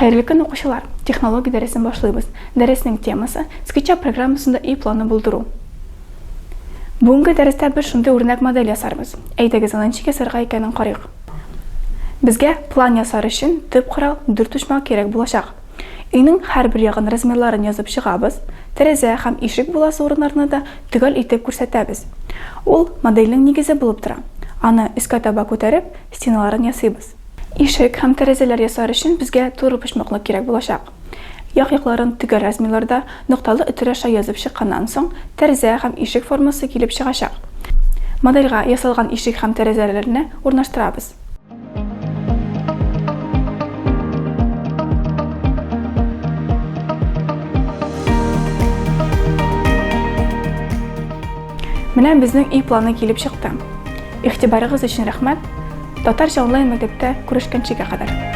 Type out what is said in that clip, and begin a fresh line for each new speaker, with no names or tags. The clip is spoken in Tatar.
Xayrlı gün oquşular. Texnologiya dərəsini başlayırıq. Dərəsinin teması SketchUp proqramısında i planı bulduru. Бүгінгі дәрістә біз шундай үрнәк модель ясарбыз. Әйдәгез анынчы ясарга икәнен карыйк. Безгә план ясар өчен төп корал дүрт почмак кирәк булачак. Өйнең һәрбер ягын размерларын язып чыгабыз. Тәрәзә һәм ишек буласы урыннарны да төгәл итеп күрсәтәбез. Ул модельнең нигезе булып тора. Аны өскә таба күтәреп, стеналарын ясыйбыз. Ишек һәм тәрәзәләр ясар өчен безгә туры почмаклы кирәк булачак. Як-якларын төгәл размерларда нокталы өтер аша язып чыкканнан соң, тәрәзә һәм ишек формасы килеп чыгачак. Модельгә ясалган ишек һәм тәрәзәләрне урнаштырабыз. Менә безнең ий планы килеп чыкты. Игътибарыгыз өчен рәхмәт. Татарча онлайн мәктәптә күрешкәнчегә кадәр.